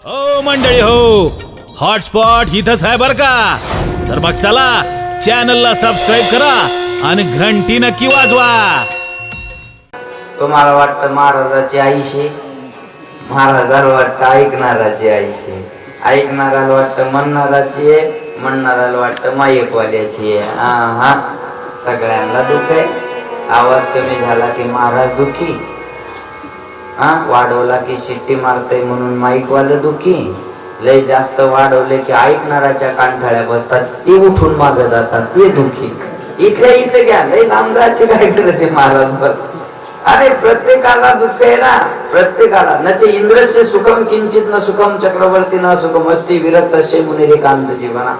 हो मंडळी हो, हॉटस्पॉट इथंच आहे बर का. तर मग चला चॅनलला सबस्क्राईब करा आणि घंटी नक्की वाजवा. तुम्हाला वाटतं महाराजाची आईशी, महाराजाला वाटतं ऐकणाराची आईशी, ऐकणाराला वाटतं म्हणणाराची आहे, म्हणणाराला वाटतं माईकवाल्याची आहे. हा सगळ्यांना दुःख आहे. आवाज कमी झाला की महाराज दुखी, वाढवला की शिट्टी मारतय म्हणून माईकवालं दुखी, लय जास्त वाढवले की ऐकणाराच्या कानठाळ्या बसतात, ते उठून मागे जातात, ते दुखी. इथल्या इथे घ्या, लय लांबदाचे काय करते महाराज बस. अरे प्रत्येकाला दुःख आहे ना, प्रत्येकाला. नचे इंद्रस्य सुखम किंचित न सुखम चक्रवर्ती न सुखम अस्ति विरक्तस्य मुनिरेकांत जीवना.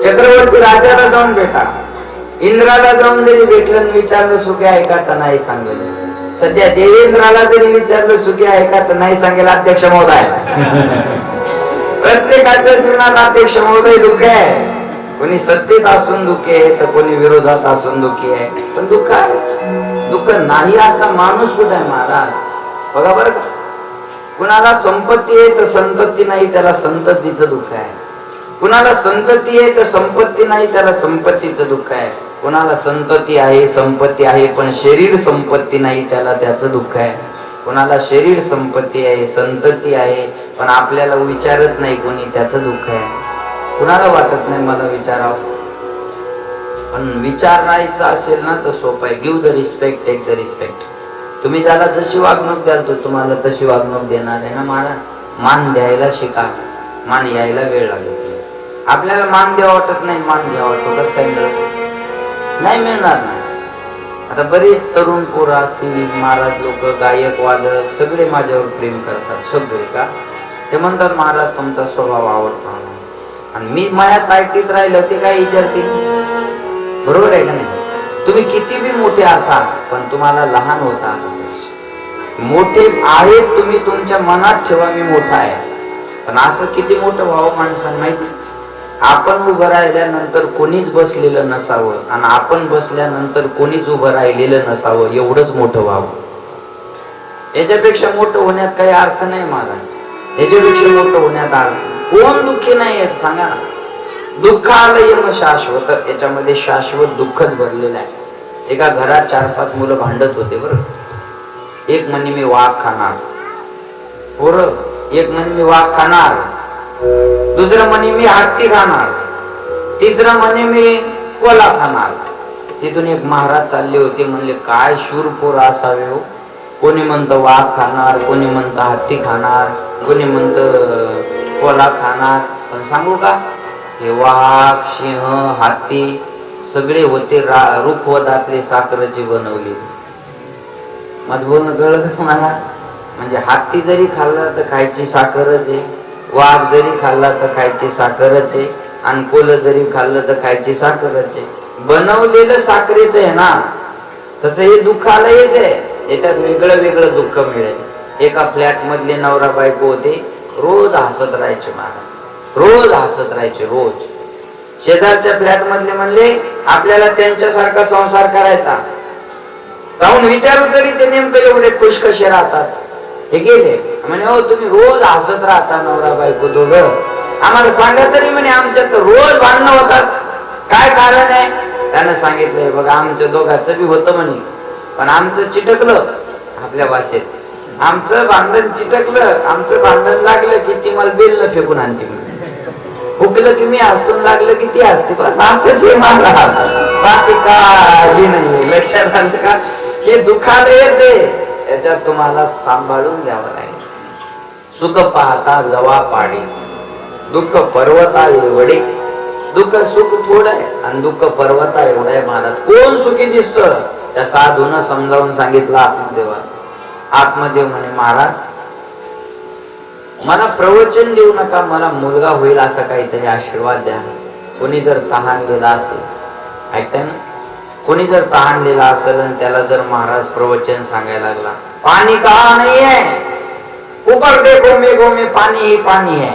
चक्रवर्ती राजाला जाऊन भेटा, इंद्राला जाऊन जरी भेटलं विचारलं सुखी आहे का तर नाही सांगेल. सध्या देवेंद्राला जरी विचारलं सुखी आहे का तर नाही सांगेल अध्यक्ष महोदय. प्रत्येकाच्या जीवनात अध्यक्ष महोदय दुःख आहे. कोणी सत्तेत असून दुःखी आहे तर कोणी विरोधात असून दुःखी आहे. पण दुःख आहे, दुःख नाही असा माणूस कुठे आहे महाराज? बघा बरं का, कुणाला संपत्ती आहे तर संतती नाही त्याला संततीचं दुःख आहे. कुणाला संतती आहे तर संपत्ती नाही त्याला संपत्तीचं दुःख आहे. कुणाला संतती आहे संपत्ती आहे पण शरीर संपत्ती नाही त्याला त्याचं दुःख आहे. कुणाला शरीर संपत्ती आहे संतती आहे पण आपल्याला विचारत नाही कोणी, त्याचं दुःख आहे. कुणाला वाटत नाही मला विचारावं, पण विचारायचं असेल ना तर सोपं आहे. Give the respect, take the respect. तुम्ही ज्याला जशी वागणूक द्याल तो तुम्हाला तशी वागणूक देणार आहे ना महाराज. मान द्यायला शिका, मान यायला वेळ लागेल. आपल्याला मान द्यावा वाटत नाही, मान घ्यावा वाटतो, कसं काय मिळत नाही, मिळणार नाही. आता बरेच तरुण पोरं असतील, महाराज लोक, गायक वादक सगळे माझ्यावर प्रेम करतात, सगळे. का ते म्हणतात महाराज तुमचा स्वभाव आवडतो, आणि मी मायात ऐकतीत राहिलं ते काय विचारतील? बरोबर आहे का नाही? तुम्ही किती बी मोठे असाल पण तुम्हाला लहान होता. मोठे आहेत तुम्ही, तुमच्या मनात ठेवा मी मोठा आहे. पण असं किती मोठं व्हावं माणसांना माहिती? आपण उभं राहिल्यानंतर कोणीच बसलेलं नसावं आणि आपण बसल्यानंतर कोणीच उभं राहिलेलं नसावं, एवढंच मोठं व्हावं. याच्यापेक्षा मोठं होण्यात काही अर्थ नाही महाराज. याच्यापेक्षा मोठं होण्यात अर्थ. कोण दुःखी नाही आहेत सांगा ना? दुःख आलं येणं शाश्वत, याच्यामध्ये शाश्वत दुःखच भरलेलं आहे. एका घरात 4-5 मुलं भांडत होते बरं. एक म्हणे मी वाघ खाणार, पोरं. एक म्हणे मी वाघ खाणार, दुसरं म्हणे मी हत्ती खाणार, तिसरं म्हणे मी कोला खाणार. तिथून एक महाराज चालले होते, म्हणले काय शूर पोरं असावे हो. कोणी म्हणतं वाघ खाणार, कोणी म्हणतं हत्ती खाणार, कोणी म्हणतं कोला खाणार. पण सांगू का, हे वाघ, सिंह, हत्ती सगळे होते रुखवतातले साखरेची बनवली. माझं बोलणं कळलं का मला? म्हणजे हत्ती जरी खाल्ला तर खायची साखरच आहे, वाघ जरी खाल्ला तर खायची साखरच आहे, आणि कोल जरी खाल्लं तर खायची साखरच आहे. बनवलेलं साखरेच आहे ना. तसं हे दुःख आलं हेच आहे. याच्यात वेगळं वेगळं दुःख मिळेल. एका फ्लॅट मधले नवरा बायको होते, रोज हसत राहायचे महाराज, रोज हसत राहायचे रोज. शेजारच्या फ्लॅट मधले म्हणले आपल्याला त्यांच्यासारखा संसार करायचा, जाऊन विचारू तरी ते नेमकं एवढे खुश कसे राहतात. हे गेले म्हणे हो तुम्ही रोज हसत राहता नवरा बायको दोघं, आम्हाला सांगा तरी. म्हणे आमच्यात रोज भांडणं होतात, काय कारण आहे? त्यानं सांगितलंय बघा आमच्या दोघांचं बी होतं म्हणे, पण आमचं चिटकलं, आपल्या भाषेत आमचं भांडण चिटकलं, आमचं भांडण लागलं की ती मला बेलनं फेकून आणते, फुकलं की मी हसून लागलं की ती हसते. बस असंच आहे मला, बाकी काही नाही. लक्षात आलं का? हे दुःखाला येते, याच्यात तुम्हाला सांभाळून द्यावं लागेल. सुख पाहता जवा पाडी, दुःख पर्वता एवढे. दुःख सुख थोडं आहे आणि दुःख पर्वता एवढं आहे महाराज. कोण सुखी दिसतं? त्या साधून समजावून सांगितलं आत्मदेवा. आत्मदेव म्हणे महाराज मला प्रवचन देऊ नका, मला मुलगा होईल असा काहीतरी आशीर्वाद द्या. कोणी जर तहानलेला असेल, ऐकताय ना, कोणी जर तहानलेला असेल आणि त्याला जर महाराज प्रवचन सांगायला लागला, पाणी कहा नहीं है, ऊपर देखो मेघों में पानी ही पानी है,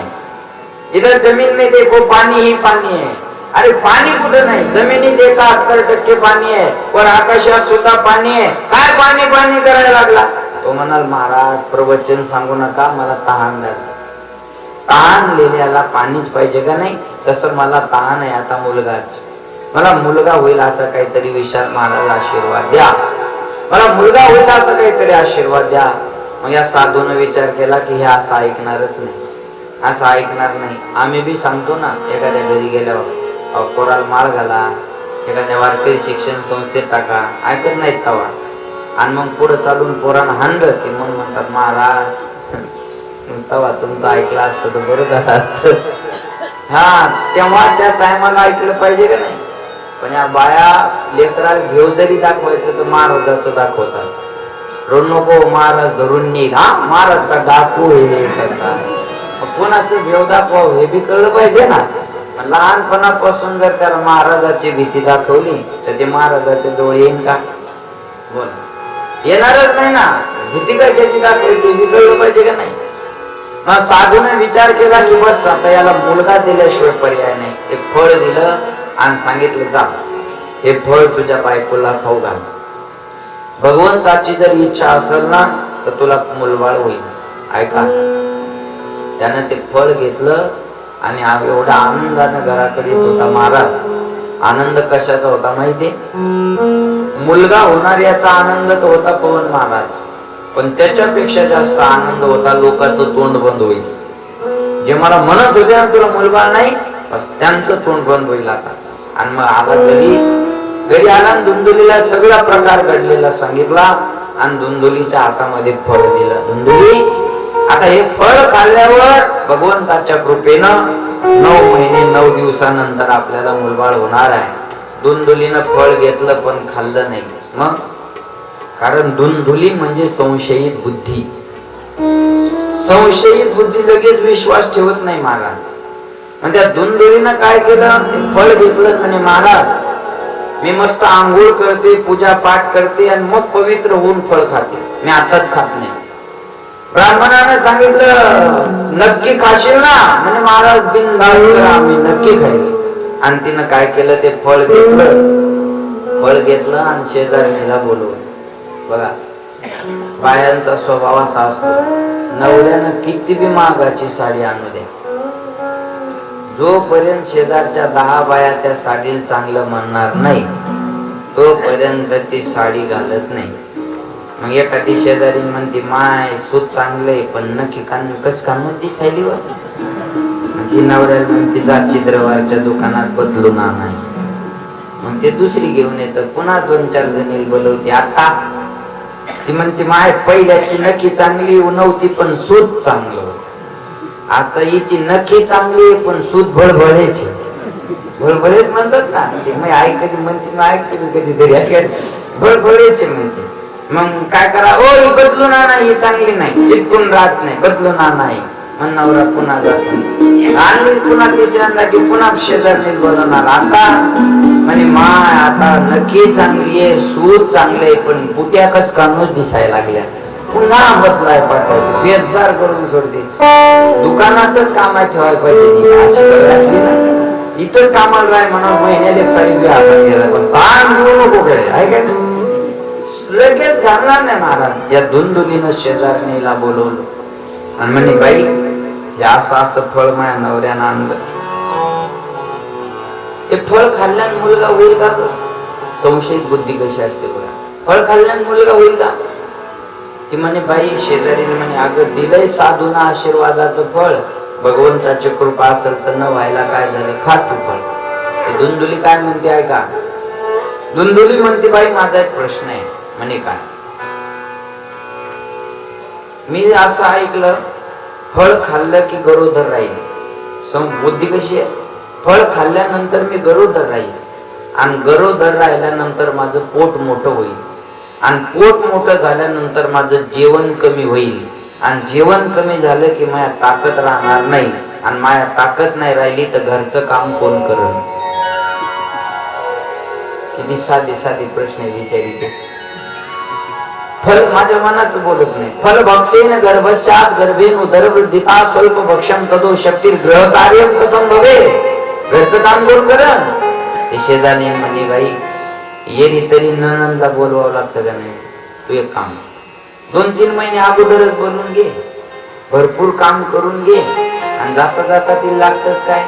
इधर जमीन में देखो पानी ही पानी है. अरे पाणी कुठं नाही, जमिनीत 71% पाणी आहे, वर आकाशात सुद्धा पाणी आहे. काय पाणी पाणी करायला लागला? तो म्हणाल महाराज प्रवचन सांगू नका, मला तहान लागली. तहान लेल्याला पाणीच पाहिजे का नाही, तसं मला तहान आहे आता मुलगाच. मला मुलगा होईल असं काहीतरी विशाल महाराज आशीर्वाद द्या, मला मुलगा होईल असं काहीतरी आशीर्वाद द्या. मग या साधूने विचार केला की हे असं ऐकणारच नाही, असं ऐकणार नाही. आम्ही बी सांगतो ना एखाद्या घरी गेल्यावर पोराला माळ घाला, एखाद्या वारकरी शिक्षण संस्थेत टाका, ऐकत नाहीत तवा. आणि मग पुढे चालून पोरानं हाणलं की मग म्हणतात महाराज तवा तुमचं ऐकलं असतं तर बरं झालं. हा तेव्हा त्या टायमाला ऐकलं पाहिजे का नाही. पण या बाया लेकरा घेऊ जरी दाखवायचं तर महाराजाचं दाखवतात. रोड नको महाराज धरून निघ, हा महाराज का डाकू हे कोणाचं भेव दाखवावं हे बी कळलं पाहिजे ना. लहानपणापासून जर त्याला महाराजाची भीती दाखवली तर ते महाराजाच्या जवळ येईन का? बोल, येणारच नाही ना. भीती कशाची दाखवायची हे कळलं पाहिजे का नाही. मग साधूने विचार केला की बस आता याला मुलगा दिल्याशिवाय पर्याय नाही. एक फळ दिलं आणि सांगितलं जा हे फळ तुझ्या बायकोला खाऊ घाल. भगवंताची जर इच्छा असेल ना तर तुला मुलबाळ होईल. ऐका, त्यानं ते फळ घेतलं आणि एवढा आनंदानं घराकडे येत होता महाराज. आनंद कशाचा होता माहिती, मुलगा होणार याचा आनंद तर होता पवन महाराज, पण त्याच्यापेक्षा जास्त आनंद होता लोकांचं तोंड बंद होईल. जे मला म्हणत होते ना तुला मुलबाळ नाही, त्यांचं तोंड बंद होईल आता. आणि मग आला घरी आला, धुंदुलीला सगळा प्रकार घडलेला सांगितला आणि धुंदुलीच्या हातामध्ये फळ दिलं. धुंदुली आता हे फळ खाल्ल्यावर भगवंताच्या कृपेनं 9 महिने 9 दिवसानंतर आपल्याला मुलबाळ होणार आहे. धुंदुलीनं फळ घेतलं पण खाल्लं नाही. मग कारण धुंदुली म्हणजे संशयित बुद्धी. संशयित बुद्धी लगेच विश्वास ठेवत नाही महाराज. म्हणजे धुंदुलीनं काय केलं, फळ घेतलं आणि महाराज मी मस्त आंघोळ करते, पूजा पाठ करते आणि मग पवित्र होऊन फळ खाते, मी आताच खात नाही. ब्राह्मणाने सांगितलं नक्की खाशील ना, म्हणजे महाराज बिनधास्त करा, मी नक्की खाईल. आणि तिनं काय केलं, ते फळ घेतलं आणि शेजारणीला बोलवलं. बघा बायांचा स्वभाव असा असतो, नवऱ्यानं किती बी महागाची साडी आणू द्या, जोपर्यंत शेजारच्या 10 बाया त्या साडीला चांगलं म्हणणार नाही तोपर्यंत ती साडी घालत नाही. मग एखादी शेजारी म्हणते माय सूत चांगलंय पण नक्की कस काढून ती सायलीवर. ती नवऱ्याला म्हणते जा चित्रवारच्या दुकानात बदलून आणाय. मग ते दुसरी घेऊन येतं, पुन्हा 2-4 जणी बोलवते. आता ती म्हणते माय पहिल्याची नक्की चांगली नव्हती पण सूत चांगलं होत. आता हिची नक्की चांगली पण सूत भळभळेची. भळभळेच म्हणतात ना ते, मी ऐकते म्हणते, मी ऐकते कधीतरी भळभळेचे म्हणते. मग काय करा, ओ ही बदलून आणा, ही चांगली नाही, चिटकून राहत नाही, बदलून आणा. मग नवरा पुन्हा जातो आणि पुन्हा तिसऱ्यांदा की पुन्हा शेजारने बोलवणार. आता म्हणे माय आता नक्की चांगली आहे, सूत चांगले आहे पण बुट्या कस काढूनच दिसायला लागल्या, पुन्हा बदलाय पाठवते, बेजार करून सोडते. दुकानातच कामात ठेवायला पाहिजे, इथं कामाला राय म्हणून महिन्याला एक साडी तुझ्या हातात गेला पण ताण देऊ नको काय ऐकाय लगेच घालणार नाही महाराज. या धुंदुलीनं शेजारणीला बोलवलं आणि म्हणे बाई हे असं फळ माझ्या नवऱ्यानं आणलं, ते फळ खाल्ल्यानं मुलगा होईल का? संशयित बुद्धी कशी असते बघा. फळ खाल्ल्यानं मुलगा होईल का? ती म्हणे बाई शेजारीने म्हणे अगं दिलंय साधूना आशीर्वादाचं फळ, भगवंताची कृपा असेल तर न व्हायला काय झालं, खा तू फळ. धुंदुली काय म्हणते ऐका. धुंदुली म्हणते बाई माझा एक प्रश्न आहे. म्हणे काय? मी असं ऐकलं फळ खाल्लं की गरोदर राहील. बुद्धी कशी आहे, फळ खाल्ल्यानंतर मी गरोदर राहील आणि गरोदर राहिल्यानंतर माझं पोट मोठं होईल आणि पोट मोठं झाल्यानंतर माझं जेवण कमी होईल आणि जेवण कमी झालं की माझ्या ताकद राहणार नाही आणि माझ्या ताकद नाही राहिली तर घरचं काम कोण करेल? किती साधे साधे प्रश्न विचारिते. फल माझ्या मनाच बोलत नाही. फल भक्षेन गर्भशात गर्भेन उदरवृद्धिता स्वल्प भक्षम तदो शक्ती ग्रह कार्य कथम भवे. घरचं काम कोण करण? शेजारी म्हणे बाई येरी तरी नणंदला बोलवावं लागतं का नाही? तू एक काम 2-3 महिने अगोदरच बोलून घे, भरपूर काम करून घे आणि जाता जाता तिला लागतच काय,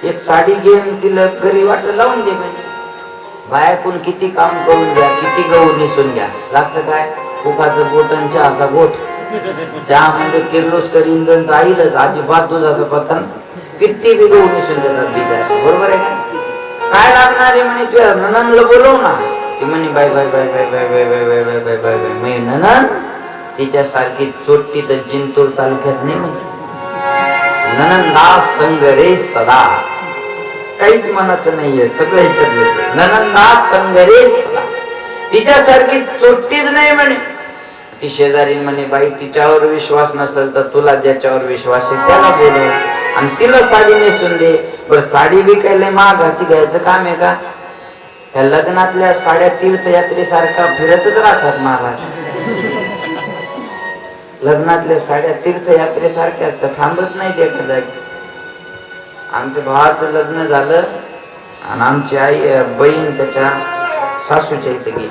एक साडी घेऊन तिला घरी वाट लावून दे म्हणजे. बायकून किती काम करून घ्या, किती गहू निसून घ्या, लागतं काय, कुकाचं बोटन चहाचा गोठ. चहामध्ये किर्लोस्कर इंधन जाईलच, अजिबात दुधाचं पतन. किती बी गहू निसून देतात बिचार, बरोबर आहे का? काय लागणार आहे म्हणे, तुझ्या ननंदला बोलव ना. ती म्हणे bye bye bye bye bye bye bye bye bye bye bye bye मी ननंद तिच्यासारखी चोट्टी तर जिंतूर तालुक्यात नाही म्हणे. ननंदास संग रे सदा, काहीच मनाचं नाहीये, सगळं ह्याच्यात ननंदास संग रे सदा, तिच्यासारखी चोट्टीच नाही म्हणे. ती शेजारी म्हणे बाई तिच्यावर विश्वास नसेल तर तुला ज्याच्यावर विश्वास आहे त्याला बोलव आणि तिला साडी नेसून दे. बरं साडी विकायला महागाची घ्यायचं काम आहे का? त्या लग्नातल्या साड्या तीर्थयात्रेसारखा फिरतच राहतात महाराज. लग्नातल्या साड्या तीर्थयात्रेसारख्या असतात, थांबत नाही ते एखाद्या. आमच्या भावाचं लग्न झालं आणि आमची आई बहीण त्याच्या सासूच्या इथे गेली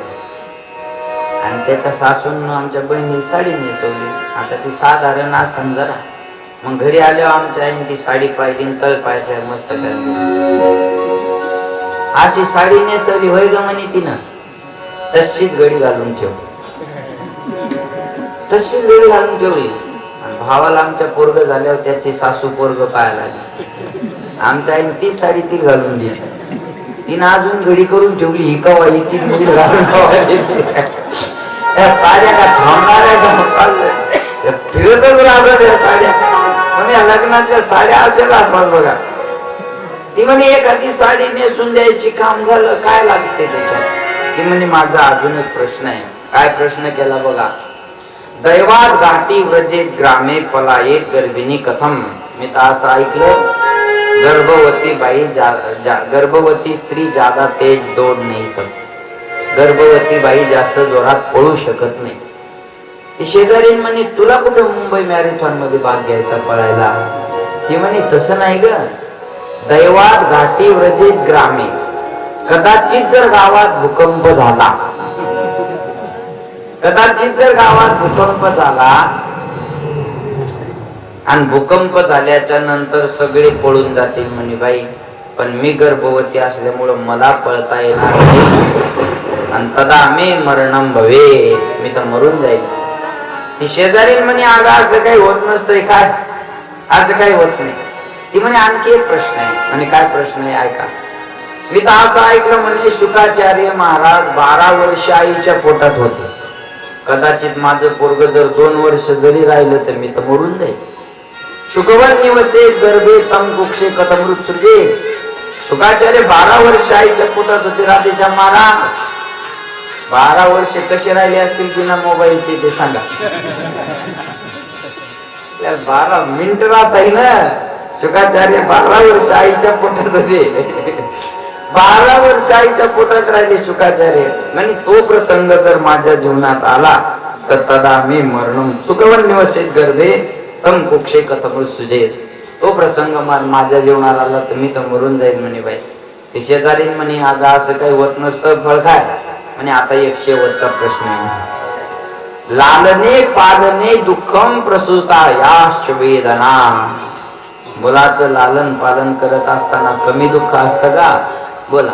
आणि त्याच्या सासून आमच्या बहिणीला साडी नेसवली. आता ती साधारण असन जरा, मग घरी आल्यावर आमच्या आईने ती साडी पाहिली, तळ पायच्या मस्त करली. अशी साडी नेसवली होय ग म्हणे तिनं, तशीच घडी घालून ठेवली, तशीच घडी घालून ठेवली. आणि भावाला आमच्या पोरग झाल्यावर त्याची सासू पोरग पाहायला लागली. आमच्या आईने ती साडी ती घालून दिली, तिनं अजून घडी करून ठेवली. ही कवा येते मी घालून कवा येते, त्या साड्या का थांबणाऱ्या का फिरतच राहतात या साड्या. म्हणजे लग्नातल्या साड्या असेल असतात बघा. ती म्हणे एखादी साडी नेसून द्यायची काम झालं, काय लागते त्याच्यात? ती म्हणे माझा अजूनच प्रश्न आहे. काय प्रश्न केला बघा, दैवात घाटी व्रजेत ग्रामे पलायेत गर्भिणी कथम. मी तर असं ऐकलं, गर्भवती बाई गर्भवती स्त्री ज्यादा तेज दौड़ नहीं सकती, गर्भवती बाई जास्त जोरात पळू शकत नाही. ती शेजारी म्हणे तुला कुठे मुंबई मॅरेथॉन मध्ये भाग घ्यायचा पळायला? ती म्हणे तसं नाही ग, दैवात घाटी व्रजेत ग्रामे, कदाचित जर गावात भूकंप झाला, कदाचित जर गावात भूकंप झाला आणि भूकंप झाल्याच्या नंतर सगळे पळून जातील म्हणे बाई, पण मी गर्भवती असल्यामुळं मला पळता येणार नाही आणि तदा मे मरणम भवे, मी तर मरून जाईल. ती शेजारी म्हणे अगं असं काही होत नसतंय काय, असं काही होत नाही. ती म्हणे आणखी एक प्रश्न आहे. म्हणे काय प्रश्न आहे ऐका. मी तर असं ऐकलं म्हणे शुकाचार्य महाराज 12 वर्ष आईच्या पोटात होते, कदाचित माझं पोरग जर 2 वर्ष जरी राहिलं तर मी तर मरून जाईल. शुकवन निवसे गर्भे तम कुक्षे कथमृत सृजे. शुकाचार्य 12 वर्ष आईच्या पोटात होते. राधेच्या महाराज 12 वर्ष कसे राहिले असतील बिना मोबाईलचे ते सांगा. 12 मिनिट राहत आहे ना. शुकाचार्य 12 वर्ष आईच्या पोटात होते. 12 वर्ष आईच्या पोटात राहिले शुकाचार्य. म्हणजे तो प्रसंग जर माझ्या जीवनात आला तर तदा मी मरणम सुखवन निवसित गर्भे तम कुक्षे कथमृत सुजेत. तो प्रसंग माझ्या जीवनात आला तर मी तर मरून जाईल म्हणे बाई. ते शेजारी म्हणे अगं असं काही होत नसतं, फळ काय म्हणे. आता एक शेवटचा प्रश्न आहे. लालने पालने दुःखम प्रसूता याश्च वेदना. मुलाचं लालन पालन करत असताना कमी दुःख असतं का? बोला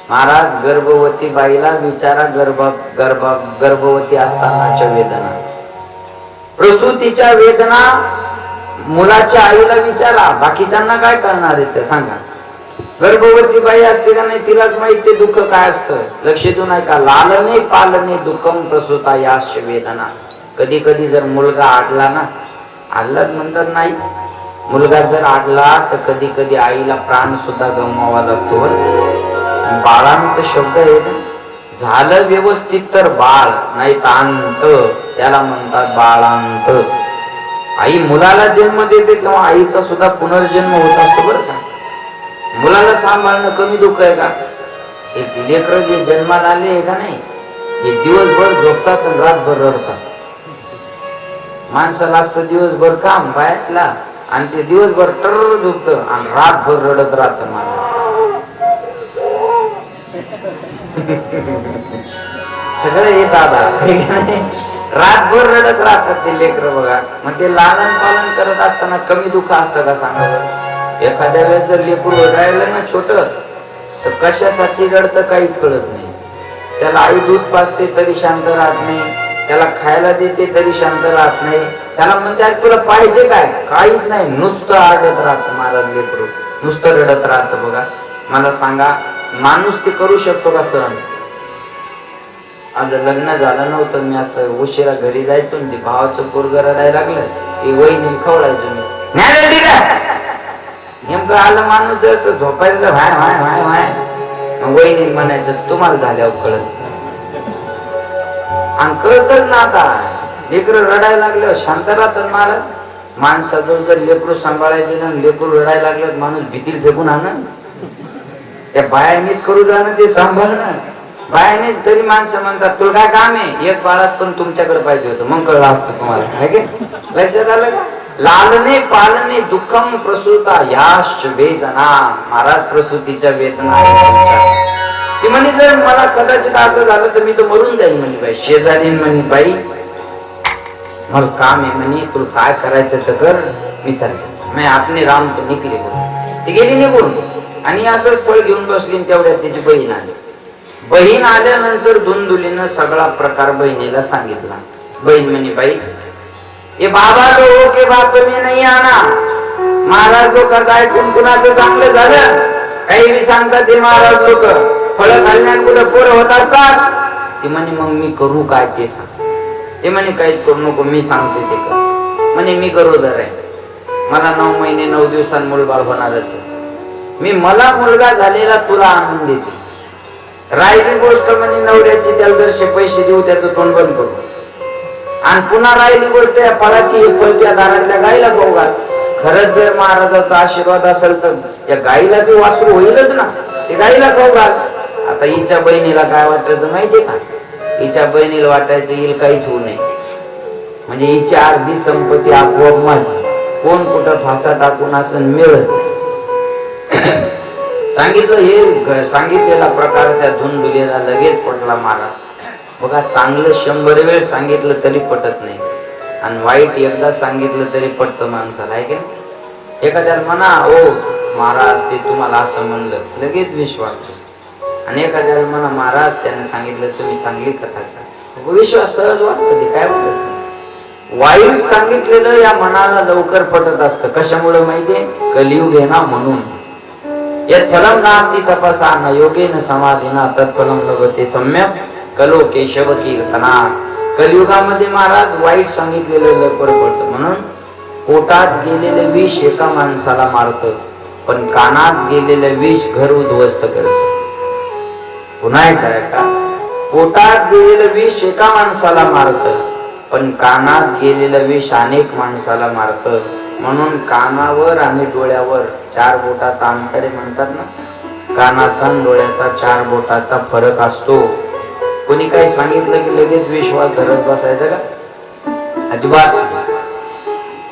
महाराज. गर्भवती बाईला विचारा गर्भवती असतानाच्या वेदना, प्रसूतीच्या वेदना मुलाच्या आईला विचारा, बाकीच्यांना काय करणार आहे ते सांगा. गर्भवती बाई असते का नाही तिलाच माहित ते दुःख काय असतं. लक्ष देऊ नये का. लालने पालने दुःखम प्रसूता याश्च वेदना. कधी कधी जर मुलगा आडला ना, आडलाच म्हणतात नाही, मुलगा जर आडला तर कधी कधी आईला प्राण सुद्धा गमवावा लागतो. बाळांत शब्द आहे, झालं व्यवस्थित तर बाळ, नाही तांत, त्याला म्हणतात बाळांत. आई मुलाला जन्म देते तेव्हा आईचा सुद्धा पुनर्जन्म होत असतो बरं का. मुलाला सांभाळणं कमी दुःख आहे का? हे लेकरं जे जन्माला आले आहे का नाही, हे दिवसभर झोपतात आणि रातभर रडतात. माणसाला असतं दिवसभर काम बाहेरला आणि ते दिवसभर टर झोपत आणि रातभर रडत राहत. मला सगळं येत आता रातभर रडत राहतात ते लेकर बघा. मग ते लालन पालन करत असताना कमी दुःख असतं का सांगा बरं? एखाद्या वेळेस जर लेकरू रडायला ना छोट तर कशासाठी रडतं काहीच कळत नाही. त्याला आई दूध पाजते तरी शांत राहत नाही, त्याला खायला देते तरी शांत राहत नाही. त्याला म्हणते तुला पाहिजे काय, काहीच नाही, नुसतं आरडत राहत महाराज लेकरू, नुसतं रडत राहत बघा. मला सांगा माणूस ते करू शकतो का सहन? आज लग्न झालं नव्हतं, मी असं उशिरा घरी जायचो, ते भावाचं पोरगं रडायला लागलं की वहिनी खवळायचो मी, नेमकं आलं माणूस जसं झोपायचं भाय भाय भाय भाय, वहिनी म्हणायचं तुम्हाला झाल्यावर कळत. आणि कळतच ना आता लेकरं रडायला लागलं शांत राहतात महाराज. माणसाजवळ जर लेकरू सांभाळायचे ना, लेकरू रडायला लागलं माणूस भीतील फेकून आणन, त्या बायानेच करू जाणं ते सांभाळणं बायाने. तरी माणसं म्हणतात तुला काय काम आहे, एक बाळात पण तुमच्याकडे पाहिजे होतं, मग कळलं असतं तुम्हाला. लक्षात आलं का? लालने पालने दुःखम प्रसूता याश्च वेदना. महाराज प्रसूतीच्या वेदना ती म्हणे जर मला कदाचित असं झालं तर मी तर मरून जाईल म्हणे बाई. शेजारी म्हणे बाई मला काम आहे म्हणे, तुला काय करायचं तर कर, मी चालले. मी आपले राम तो निघले बोल. ती गेली निघून आणि असंच फळ घेऊन बसली. तेवढ्यात त्याची बहीण आली. बहीण आल्यानंतर धुंदुलीनं सगळा प्रकार बहिणीला सांगितला. बहीण म्हणे बाई ये बाबा लोगों के बातों में नहीं आना. महाराज लोक ऐकून कुणाचं चांगलं झालं काही बी सांगतात ते महाराज लोक. फळं खाल्ल्याने कुठं पोरं होत असतात. ती म्हणे मग मी करू काय ते सांग. ते म्हणे काहीच करू नको, मी सांगते ते कर. म्हणे मी गरोदर आहे, मला 9 महिने 9 दिवसांत मुलबाळ होणारच आहे. मी मला मुलगा झालेला तुला आणून देते. राहिली गोष्ट म्हणे नवऱ्याची, त्याला जरसे पैसे देऊ त्याचं तोंड बंद करू. आणि पुन्हा राहिली गोष्ट या फळाची, फळत्या दारातल्या गाईला खाऊ घाल. खरंच जर महाराजाचा आशीर्वाद असेल तर या गाईला बी वासरू होईलच ना, ते गाईला खाऊ घाल. आता हिच्या बहिणीला काय वाटायचं माहितीये का? हिच्या बहिणीला वाटायचं येईल काहीच होऊ नये, म्हणजे हिची अर्धी संपत्ती आपोआप माझी. कोण कुठं फासा टाकून असं मिळत सांगितलं. हे सांगितलेला प्रकार त्या धुंदुलीला लगेच पटला महाराज. बघा चांगलं 100 वेळ सांगितलं तरी पटत नाही, आणि वाईट एकदा सांगितलं तरी पटतं माणसाला, आहे का? एखाद्याला म्हणा ओ महाराज ते तुम्हाला असं म्हणलं, लगेच विश्वास. आणि एखाद्याला म्हणा महाराज त्याने सांगितलं तुम्ही चांगली कथा करा, विश्वास सहज वाटतं. ते काय वाटत, वाईट सांगितलेलं या मनाला लवकर पटत असतं. कशामुळे माहितीये? कलियुग आहे ना म्हणून. यत् फलम नास्ति तपसा न योगेन समाधिना तत्फलम लभते सम्यक कलो केशव कीर्तना. कलियुगामध्ये महाराज वाईट सांगितलेलं लवकर पडतं. म्हणून पोटात गेलेलं विष एका माणसाला मारतं, पण कानात गेलेलं विष घर उद्ध्वस्त करतं. पुन्हा एकदा का, पोटात गेलेलं विष एका माणसाला मारतं, पण कानात गेलेलं विष अनेक माणसाला मारतं. म्हणून कानावर आणि डोळ्यावर 4 बोटाचा अंतर आहे म्हणतात ना. कानाचा आणि डोळ्याचा 4 बोटाचा फरक असतो. कोणी काही सांगितलं की लगेच विश्वास धरत बसायचा का? अजिबात.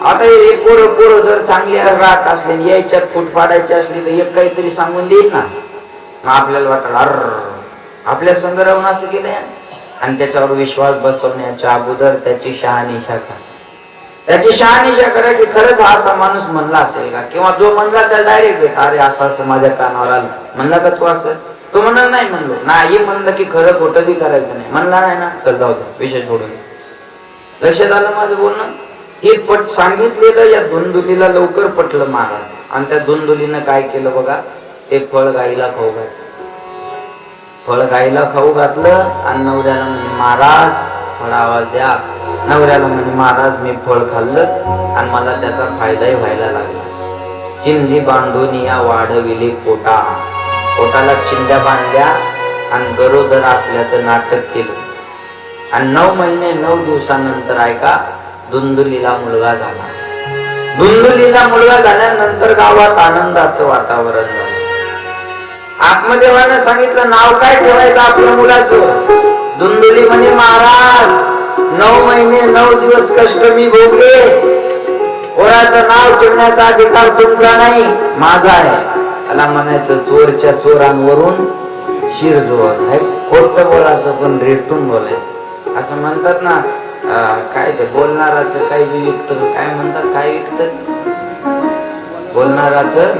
आता हे पोरं जर चांगली राख असले, यायच्यात फूट पाडायची असली तर एक काहीतरी सांगून देईल ना. आपल्याला वाटलं अर आपल्या संग राहून असं केलंय, आणि त्याच्यावर विश्वास बसवण्याच्या अगोदर त्याची शहानिशा करा. त्याची शहानिशा करायची. खरंच हा असा माणूस म्हणला असेल का? किंवा जो म्हणला त्या डायरेक्ट अरे असं असं माझ्या कानावर आलं, म्हणला का तू असं? तो म्हणणार नाही. म्हणलो नाही, म्हणलं की खरं खोटं बी करायचं नाही. म्हणला नाही ना, तर जाऊ दे, विषय सोडून. लक्षात आलं माझं बोलणं? हे पट सांगितलेलं या धुंदुलीला लवकर पटलं महाराज. आणि त्या धुंदुलीनं काय केलं बघा, ते फळ गाईला खाऊ घातलं. फळ गाईला खाऊ घातलं आणि नवऱ्याला म्हणे महाराज फळ आवाज द्या. नवऱ्याला म्हणे महाराज मी फळ खाल्लं आणि मला त्याचा फायदाही व्हायला लागला. चिंधी बांधून या वाढविली पोटा. पोटाला चिंध्या बांधल्या आणि गरोदर असल्याचं नाटक केलं. आणि 9 महिने 9 दिवसानंतर ऐका धुंदुलीला मुलगा झाला. धुंदुलीला मुलगा झाल्यानंतर गावात आनंदाचं वातावरण झालं. आत्मदेवानं सांगितलं नाव काय ठेवायचं आपल्या मुलाचं? धुंदुली म्हणे महाराज 9 महिने 9 दिवस कष्ट मी भोगले, पोराचं नाव ठेवण्याचा अधिकार तुमचा नाही, माझा आहे. त्याला म्हणायचं चोरच्या चोरांवरून शिर जोर. खोटं बोलायचं पण रेटून बोलायचं. असं म्हणतात ना, काय ते बोलणाराचं काही बी विकत, काय म्हणतात, काय विकत, बोलणाराचं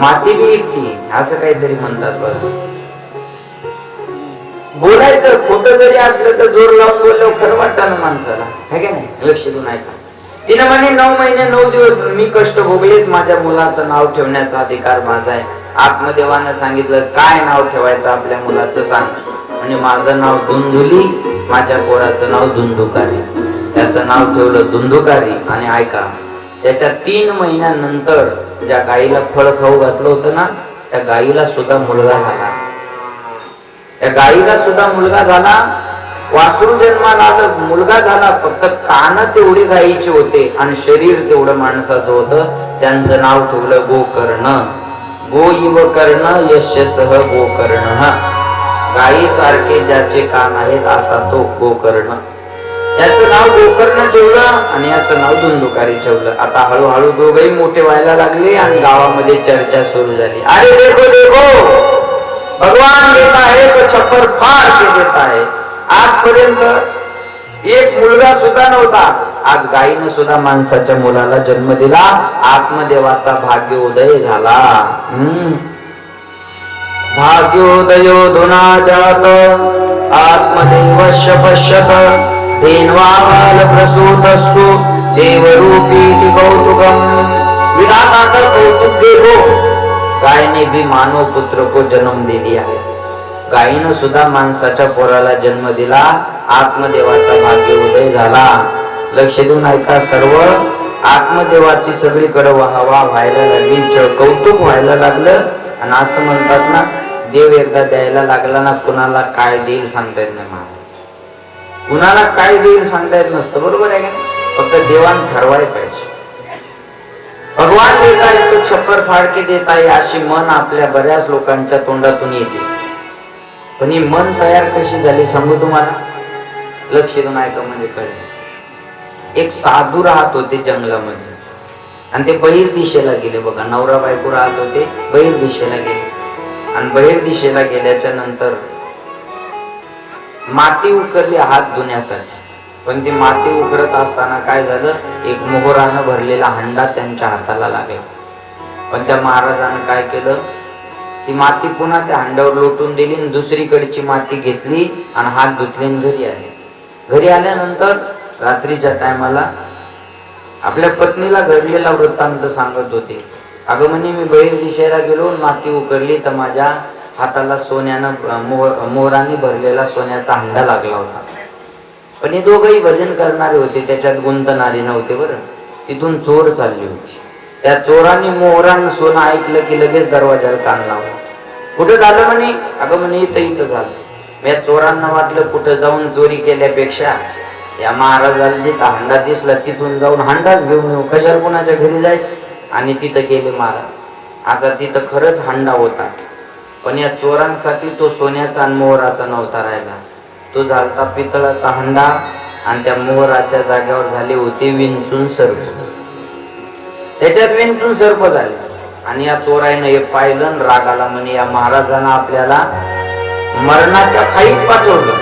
माती बी विकती असं काहीतरी म्हणतात बरं. बोलायचं खोटं जरी असलं तर जोर लावून बोललो खरं वाटतं ना माणसाला, है की नाही? लक्ष देऊन ऐका. तिने म्हणे 9 महिने 9 दिवस मी कष्ट भोगलेत, माझ्या मुलाचं नाव ठेवण्याचा अधिकार माझा आहे. आत्मदेवानं सांगितलं काय नाव ठेवायचं आपल्या मुलाचं सांग. म्हणजे माझं नाव धुंधुली, माझ्या पोराचं नाव धुंधुकारी. त्याचं नाव ठेवलं धुंधुकारी. आणि ऐका, त्याच्या 3 महिन्यानंतर ज्या गाईला फळ खाऊ घातलं होतं ना, त्या गाईला सुद्धा मुलगा झाला. त्या गाईला सुद्धा मुलगा झाला. वासरू जन्माला आलं, मुलगा झाला. फक्त कान तेवढे गायीचे होते आणि शरीर तेवढं माणसाचं होतं. त्यांचं नाव ठेवलं गोकर्ण. गो इव कर्ण यशसह गोकर्ण. गायी सारखे ज्याचे कान आहेत असा तो गोकर्ण. याचं नाव गोकर्ण ठेवलं आणि याचं नाव धुंधुकारी ठेवलं. आता हळूहळू दोघही मोठे व्हायला लागले आणि गावामध्ये चर्चा सुरू झाली. अरे देखो देखो, भगवान देता है तो छप्पर फाड़ के देता है. आजपर्यंत एक मुलगा सुद्धा नव्हता, आज गायीनं सुद्धा माणसाच्या मुलाला जन्म दिला. आत्मदेवाचा भाग्योदय झाला. भाग्योदयो धुना जात आत्मदेवस्य पश्यत धेन्वाल प्रसूतस्तु देवरूपी कौतुकम. विधाता कौतुक देखो, गायने भी मानव पुत्र को जन्म दे दिया है. गायीनं सुद्धा माणसाच्या पोराला जन्म दिला. आत्मदेवाचा भाग्योदय झाला. लक्ष देऊन ऐका सर्व. आत्मदेवाची सगळीकडे वाहवा व्हायला लागली, कौतुक व्हायला लागलं. आणि असं म्हणतात ना, देव एकदा द्यायला लागला ना, कुणाला काय देईल सांगता येत नाही. कुणाला काय देईल सांगता येत नसतं, बरोबर आहे का? फक्त देवान ठरवायला पाहिजे. भगवान देता है तो छप्पर फाड़ के देता है अशी मन आपल्या बऱ्याच लोकांच्या तोंडातून येते. पण ही मन तयार कशी झाली सांगू तुम्हाला. लक्ष देऊन ऐका म्हणजे कळेल. एक साधू राहत होते जंगलामध्ये आणि ते बहिर दिशेला गेले. बघा, नवरा बायको राहत होते, बहिर दिशेला गेले. आणि बहिर दिशेला गेल्याच्या नंतर माती उकरली हात धुण्यासाठी. पण ती माती उकरत असताना काय झालं, एक मोहरानं भरलेला हंडा त्यांच्या हाताला लागला. पण त्या महाराजानं काय केलं, ती माती पुन्हा त्या हंड्यावर लोटून दिली आणि दुसरीकडची माती घेतली आणि हात धुतले आणि घरी आले. घरी आल्यानंतर रात्रीच्या टायमाला आपल्या पत्नीला घडलेला वृत्तांत सांगत होते. अगं म्हणे, मी बहिर दिशेला गेलो, माती उकरली तर माझ्या हाताला सोन्यानं मोहराने भरलेला सोन्याचा हंडा लागला होता. पण हे दोघंही भजन करणारे होते, त्याच्यात गुंतणारे नव्हते बरं. तिथून चोर चालली होती. त्या चोरांनी मोहरानं सोनं ऐकलं की लगेच दरवाजाला कान लावला. कुठं झालं म्हणे, अगं म्हणे इथं झालं. या चोरांना वाटलं कुठं जाऊन चोरी केल्यापेक्षा या महाराजाला जिथं हंडा दिसला तिथून जाऊन हंडाच घेऊन येऊ, कशाला कुणाच्या घरी जायचं. आणि तिथं गेले महाराज. आता तिथं खरंच हंडा होता, पण या चोरांसाठी तो सोन्याचा आणि मोहराचा नव्हता राहिला. तो झालता पितळाचा हंडा आणि त्या मोहराच्या जागेवर झाले होते विंचून सर्प. त्याच्यात विंचून सर्प झाले. आणि या चोराईनं हे पाहिलं, रागाला म्हणे या महाराजांना आपल्याला मरणाच्या खाईत पाठवलं,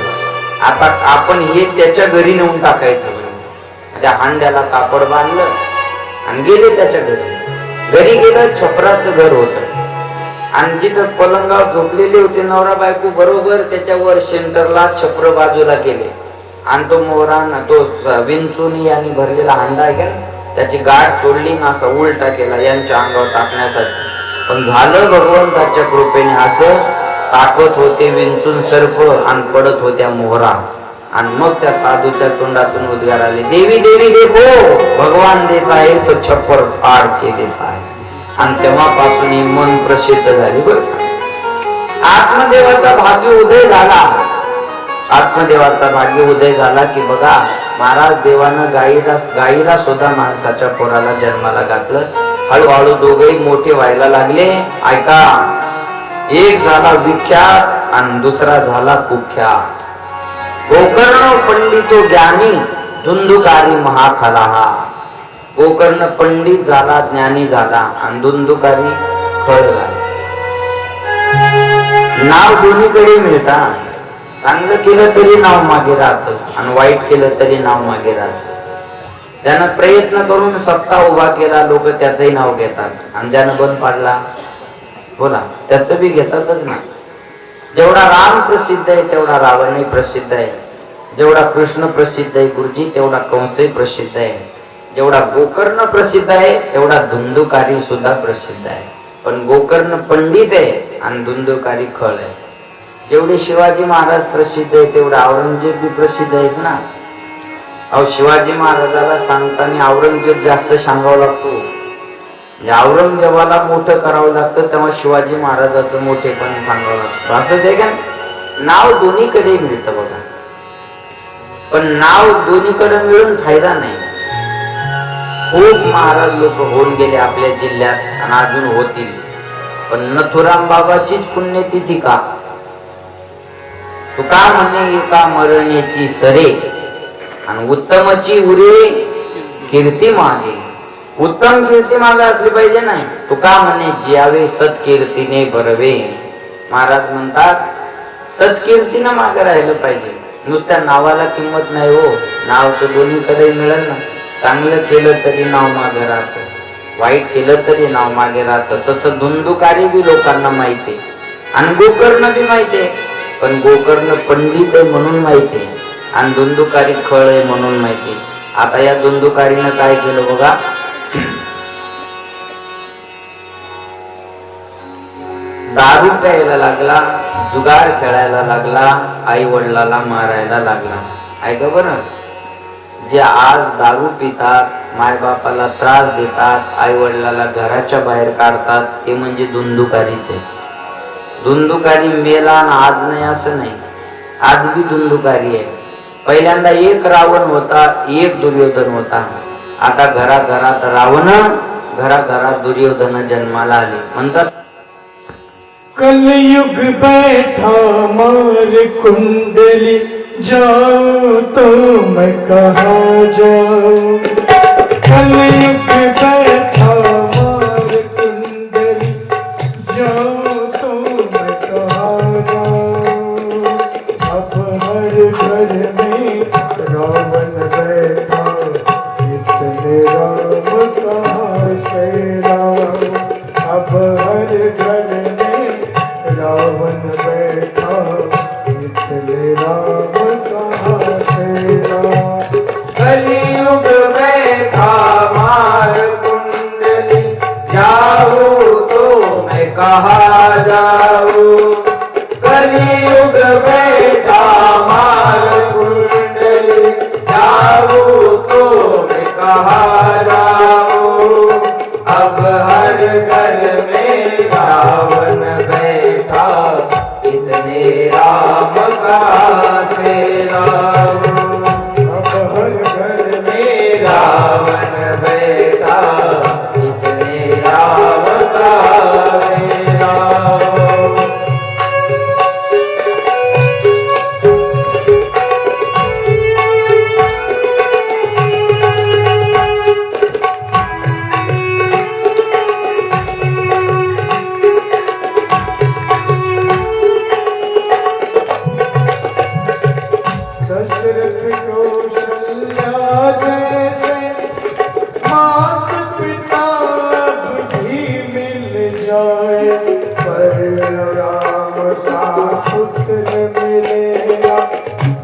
आता आपण हे त्याच्या घरी नेऊन टाकायचं. त्या हांड्याला कापड बांधलं आणि गेले त्याच्या घरी. घरी गेलं, छपराचं घर होतं आणि जिथं पलंगावर झोपलेले होते नवरा बायको, बरोबर त्याच्यावर सेंटरला छप्र बाजूला केले आणि तो मोहरान तो विंचुनी आणि भरलेला हंडा आहे का, त्याची गाठ सोडली ना असा उलटा केला यांच्या अंगावर टाकण्यासाठी. पण झालं भगवंताच्या कृपेने असं, टाकत होते विंचून सर्प आणि पडत होत्या मोहरा. आणि मग त्या साधूच्या तोंडातून उद्गार आले, देवी देवी देखो, भगवान देता है तो छप्पर फाड़ के देता है. आणि तेव्हापासून ही मन प्रसिद्ध झाली. बरं, आत्मदेवाचा भाग्य उदय झाला. आत्मदेवाचा भाग्य उदय झाला की बघा, महाराज देवानं गाईला सुद्धा माणसाच्या पोराला जन्माला घातलं. हळूहळू दोघेही मोठे व्हायला लागले. ऐका, एक झाला विख्यात आणि दुसरा झाला कुख्यात. गोकर्ण पंडितो ज्ञानी, धुंधुकारी महाखलाहा. गोकर्ण पंडित झाला, ज्ञानी झाला आणि धुंधुकारी खळ झाला. नाव दोन्हीकडे मिळतात. चांगलं केलं तरी नाव मागे राहतं आणि वाईट केलं तरी नाव मागे राहतं. ज्यानं प्रयत्न करून सत्ता उभा केला लोक त्याचंही नाव घेतात, आणि ज्यानं बंद पाडला बोला त्याचं बी घेतातच ना. जेवढा राम प्रसिद्ध आहे तेवढा रावणही प्रसिद्ध आहे, जेवढा कृष्ण प्रसिद्ध आहे गुरुजी तेवढा कंसही प्रसिद्ध आहे, जेवढा गोकर्ण प्रसिद्ध आहे तेवढा धुंदुकारी सुद्धा प्रसिद्ध आहे. पण गोकर्ण पंडित आहे आणि धुंदुकारी खळ आहे. जेवढे शिवाजी महाराज प्रसिद्ध आहे तेवढा औरंगजेब बी प्रसिद्ध आहेत ना. अहो शिवाजी महाराजाला सांगताना औरंगजेब जास्त सांगावं लागतो. औरंगजेबाला मोठं करावं लागतं तेव्हा शिवाजी महाराजाचं मोठेपण सांगावं लागतं. असंच आहे का? नाव दोन्हीकडे मिळतं बघा, पण नाव दोन्हीकडे मिळून फायदा नाही. खूप महाराज लोक होऊन गेले आपल्या जिल्ह्यात आणि अजून होतील, पण नथुराम बाबाचीच पुण्यतिथी का? तुका म्हणे एका मरणेची सरे आणि उत्तमची उरे कीर्ती मागे. उत्तम कीर्ती मागे असली पाहिजे ना. तुका म्हणे ज्यावे सत्कीर्तीने बरवे. महाराज म्हणतात सत्कीर्तीनं मागे राहिलं पाहिजे. नुसत्या नावाला किंमत नाही हो. नाव तर दोन्हीकडे मिळेल ना. चांगलं केलं तरी नाव मागे राहतं, वाईट केलं तरी नाव मागे राहतं. तसं धुंदुकारी बी लोकांना माहिती आणि गोकर्ण बी माहितीये, पण गोकर्ण पंडित आहे म्हणून माहिती आणि धुंदुकारी खळ आहे म्हणून माहिती. आता या धुंदुकारीनं काय केलं बघा. दारू प्यायला लागला, जुगार खेळायला लागला, आई वडिलाला मारायला लागला. ऐका बरं, जे आज दारू पितात, मायबापाला त्रास देतात, आई वडिलाला घराच्या बाहेर काढतात, ते म्हणजे धुंदुकारीच आहे. धुंदुकारी मेला आज नाही असं नाही, आज बी धुंदुकारी आहे. पहिल्यांदा एक रावण होता, एक दुर्योधन होता. आता घराघरात रावण, घराघरात दुर्योधन जन्माला आले. म्हणतात कलयुग बैठा मार कुंडली, जाऊं तो मैं कहाँ जाऊं. कलयुग बैठा मार कुंडली, जाऊं तो मैं कहाँ जाऊं. अब हर घर में रावण बैठा, इतने राम कहाँ से लाऊं. अब हर घर में रावण बैठा, इतने राम कहाँ से लाऊं. कलियुग बैठा मार कुंडली, जाऊं तो मैं कहाँ जाऊं. कलियुग बैठा मार कुंडली, जाऊं तो मैं कहाँ जाऊं. अब हर घर में रावण बैठा, इतने राम कहाँ से लाऊं. अब हर घर में रावण बैठा, इतने राम कहाँ से लाऊं. दशरथ कौशल्या जैसे मात पिता भी मिल जाए, पर राम सा पुत्र मिलेगा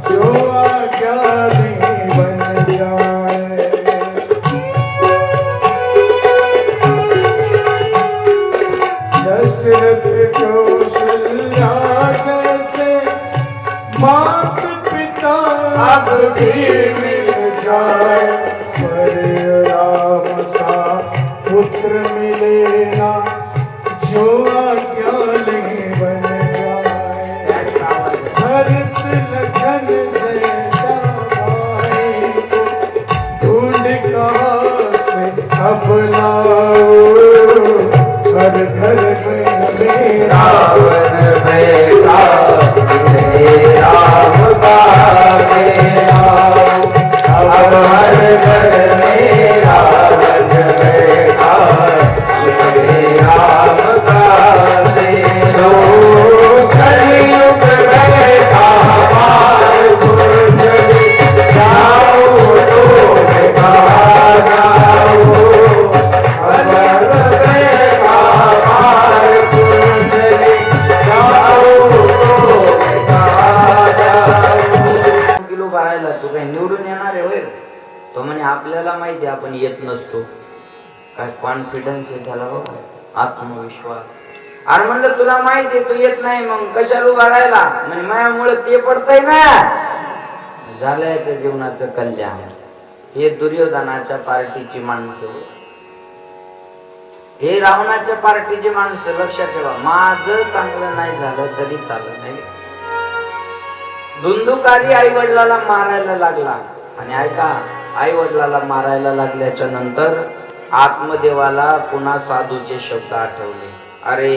जो आज्ञानी बन जाए. दशरथ कौशल्या जैसे मात पिता अब भी मिल जाए, पर राम सा पुत्र मिलेगा जो आज्ञानी बन जाए. भरत लखन जैसा भाई को ढूंढ कहाँ से अब लाओ. हर घर में रावण बैठा, इतने राम कहाँ से लाऊं. अब हर घर में रावण बैठा, इतने राम कहाँ से लाऊं. कलियुग बैठा माहिती आपण येत नसतो. काय कॉन्फिडन्स आहे त्याला बघा, आत्मविश्वास. अरे म्हणलं तुला माहिती आहे तू येत नाही, मग कशाला उभा राहिला? म्हणजे माझ्यामुळे ते पडतंय ना. झालंय त्या जीवनाचं कल्याण. हे दुर्योधनाच्या पार्टीची माणसं, हे रावणाच्या पार्टीची माणसं. लक्षात ठेवा, माझं चांगलं नाही झालं तरी चालत नाही. धुंदुकारी आई वडिलाला मारायला लागला, आणि ऐका, आई वडिलाला मारायला लागल्याच्या नंतर आत्मदेवाला पुन्हा साधूचे शब्द आठवले. अरे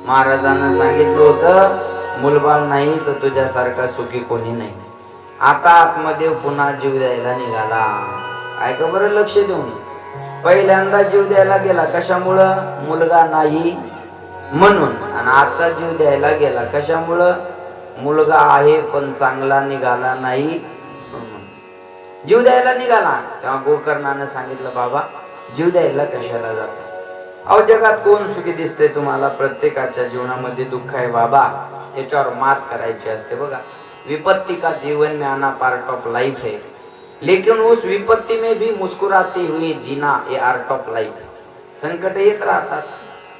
महाराजांना सांगितलं होतं मुलबाळ नाही तर तुझ्यासारखा सुखी कोणी नाही. आता आत्मदेव पुन्हा जीव द्यायला निघाला. ऐका बरं लक्ष देऊन. पहिल्यांदा जीव द्यायला गेला कशामुळं? मुलगा नाही म्हणून. आणि आता जीव द्यायला गेला कशामुळं? मुलगा आहे पण चांगला निघाला नाही. जीव द्यायला निघाला तेव्हा गोकर्णानं सांगितलं, बाबा जीव द्यायला कशाला जाता? अहो जगात कोण सुखी दिसते तुम्हाला? प्रत्येकाच्या जीवनामध्ये दुःख आहे बाबा, याच्यावर मात करायची असते. बघा, विपत्ति का जीवन में आना पार्ट ऑफ लाइफ है, लेकिन उस विपत्ति में भी मुस्कुराते हुए जीना ये आर्ट ऑफ लाइफ. संकट येत राहतात,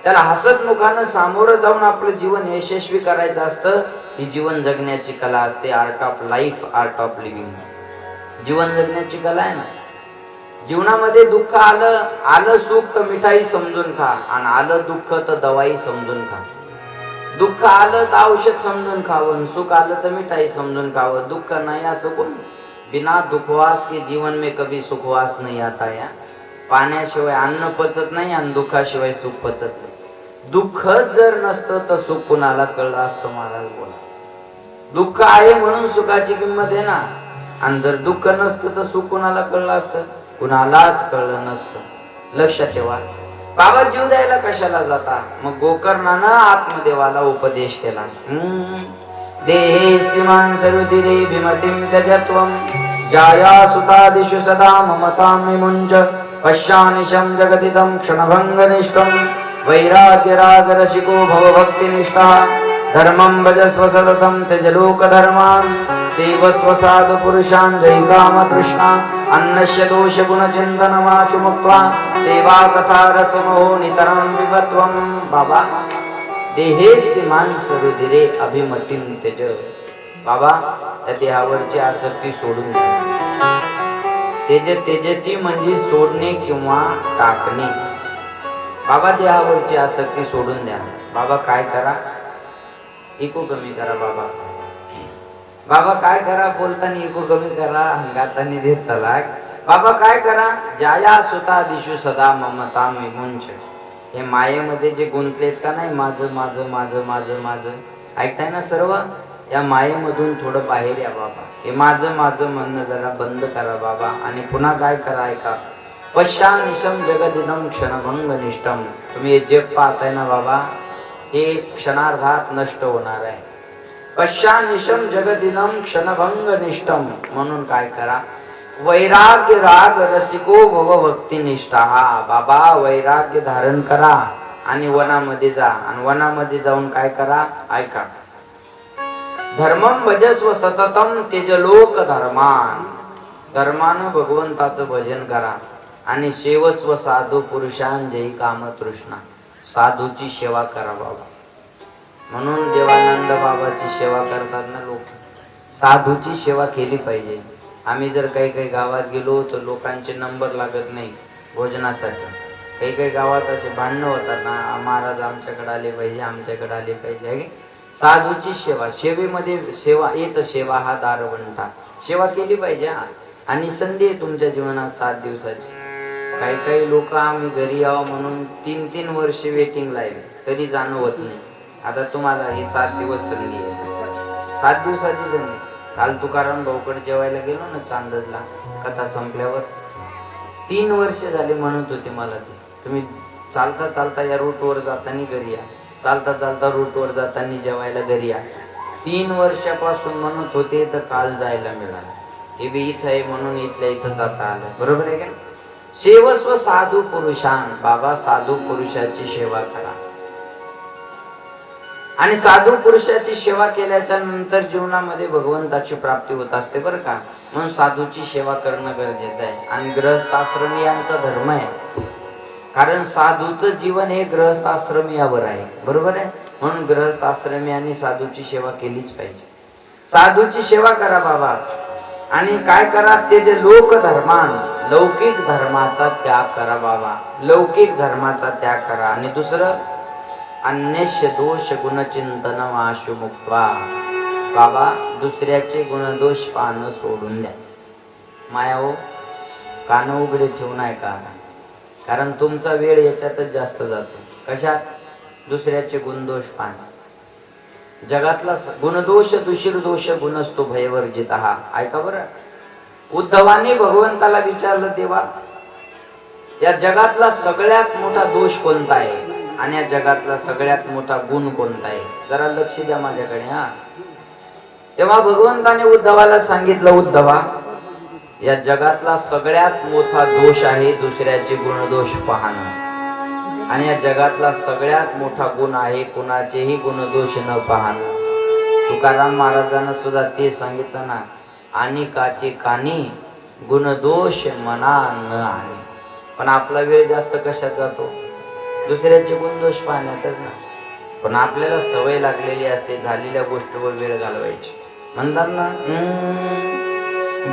त्याला हसत मुखानं सामोरं जाऊन आपलं जीवन यशस्वी करायचं असतं. ही जीवन जगण्याची कला असते. Art of life, art of living. जीवन जगण्याची कला आहे ना. जीवनामध्ये दुःख आलं सुख तर मिठाई समजून खा, आणि आलं दुःख तर दवाई समजून खा. दुःख आलं तर औषध समजून खावं, सुख आलं तर मिठाई समजून खावं. दुःख नाही असं कोण? बिना दुखवास के जीवन में कभी सुखवास नहीं आता. या पाण्याशिवाय अन्न पचत नाही, आणि दुःखाशिवाय सुख पचत नाही. दुःख जर नसतं तर सुख कुणाला कळलं असतं? महाराज बोला. दुःख आहे म्हणून सुखाची किंमत आहे ना. आणि जर दुःख नसतं तर सुख कुणाला कळलं असतं? कुणालाच कळलं नसतं. लक्षात ठेवा, बाबा जीव द्यायला कशाला जाता? मग गोकर्णानं आत्मदेवाला उपदेश केला. देहे स्त्रीमान सर्वधिरे भीमतीम त्यजत्वम जाया सुतादिषु सदा ममतां विमुञ्च पश्यानिशं जगदिदं क्षणभङ्गनिष्ठं वैराग्य राग रसिको भव भक्तिनिष्ठः धर्मं भजस्व सततं त्यज लोकधर्मान् सेवस्व साधु पुरुषान् जय काम तृष्णा अन्नस्य दोष गुणचिन्तनमाशु मुक्त्वा सेवा कथा रसमो नितरं विवत्वं. बाबा देहेस्तिमान सर्वधिरे अभिमतीं त्यज. बाबा त्या देहावरची आसक्ती सोडून द्या. त्यजती म्हणजे सोडणे किंवा टाकणे. बाबा देहावरची आसक्ती सोडून द्या. बाबा काय करा? इको कमी करा. बाबा काय करा? बोलताना इको कमी करा, हंगातानी देत तलाक. बाबा काय करा? जाया सुता दिशू सदा ममता विमुंच. हे मायेमध्ये जे गुंतलेस का नाही, माझं माझं माझं माझं माझं, ऐकताय ना सर्व? या मायेमधून थोडं बाहेर या बाबा. हे माझं माझं म्हणणं जरा बंद करा बाबा. आणि पुन्हा काय करा? ऐका, पश्यानिशम जगदिदं क्षणभंग निष्ठम. तुम्ही हे जग पाहताय ना बाबा, हे क्षणार्धात नष्ट होणार आहे. पश्यानिशम जगदिदं क्षणभंग निष्ठम. म्हणून काय करा? वैराग्य राग रसिको भव भक्ती निष्ठा. बाबा वैराग्य धारण करा आणि वनामध्ये जा. आणि वनामध्ये जाऊन काय करा? ऐका, धर्मं भजस्व सततं त्यज लोक धर्मान. धर्मानं भगवंताचं भजन करा आणि सेवस्व साधू पुरुषां जय काम तृष्णा. साधूची सेवा करा बाबा. म्हणून देवानंद बाबाची सेवा करतात ना लोक. साधूची सेवा केली पाहिजे. आम्ही जर काही गावात गेलो तर लोकांचे नंबर लागत नाही भोजनासाठी. काही गावात असे भांडणं होतात ना, महाराज आमच्याकडे आले पाहिजे, आमच्याकडे आले पाहिजे. साधूची सेवा, सेवेमध्ये सेवा येत. सेवा हा दारवंटा. सेवा केली पाहिजे. आणि संधी आहे तुमच्या जीवनात 7 दिवसाची. काही लोक आम्ही घरी यावं म्हणून 3 वर्ष वेटिंगला आहे, तरी जाणं होत नाही. आता तुम्हाला हे 7 दिवस संधी आहे, 7 दिवसाची संधी. काल तुकाराम भाऊकडे जेवायला गेलो ना चांदजला, कथा संपल्यावर 3 वर्ष झाले म्हणत होते मला ते, तुम्ही चालता चालता या रूटवर जाताना घरी या, चालता चालता रूटवर जाताना जेवायला घरी या. 3 वर्षापासून म्हणत होते, तर काल जायला मिळालं. हे बी इथं आहे म्हणून इथल्या इथं जाता आलं. बरोबर आहे का? सेवस्व साधू पुरुषान. बाबा साधू पुरुषाची सेवा करा. आणि साधू पुरुषाची सेवा केल्याच्या नंतर जीवनामध्ये भगवंताची प्राप्ती होत असते बरं का. म्हणून साधूची सेवा करणं गरजेचं आहे. आणि गृहस्थाश्रमी यांचा धर्म आहे, कारण साधूचं जीवन हे गृहस्थाश्रमियावर आहे, बरोबर आहे. म्हणून गृहस्थाश्रमी आणि साधूची सेवा केलीच पाहिजे. साधूची सेवा करा बाबा. आणि काय करा, ते जे लोक धर्मान लौकिक धर्माचा त्याग करा बाबा. लौकिक धर्माचा त्याग करा. आणि दुसरं, अन्यस्य दोष गुणचिंतन आशु मुक्त्वा. बाबा दुसऱ्याचे गुणदोष पाहणं सोडून द्या. माया हो, कान उघडे ठेवून ऐका, कारण तुमचा वेळ याच्यातच जास्त जातो. कशात? दुसऱ्याचे गुणदोष पाहणं. जगातला गुणदोष दुशीर दोष गुणस्तो भयवर्जित. हा ऐका बरं. उद्धवाने भगवंताला विचारलं, देवा या जगातला सगळ्यात मोठा दोष कोणता आहे आणि या जगातला सगळ्यात मोठा गुण कोणता आहे? जरा लक्ष द्या माझ्याकडे. हा तेव्हा भगवंताने उद्धवाला सांगितलं, उद्धवा या जगातला सगळ्यात मोठा दोष आहे दुसऱ्याचे गुणदोष पाहणं. आणि या जगातला सगळ्यात मोठा गुण आहे कुणाचेही गुणदोष न पाहणं. तुकाराम महाराजांना सुद्धा ते सांगितलं ना, आणि काचे कानी गुणदोष मना न आणे. पण आपला वेळ जास्त कशात जातो? दुसऱ्याचे गुणदोष पाहण्यातच ना. पण आपल्याला सवय लागलेली असते झालेल्या गोष्टीवर वेळ घालवायची. म्हणतात ना,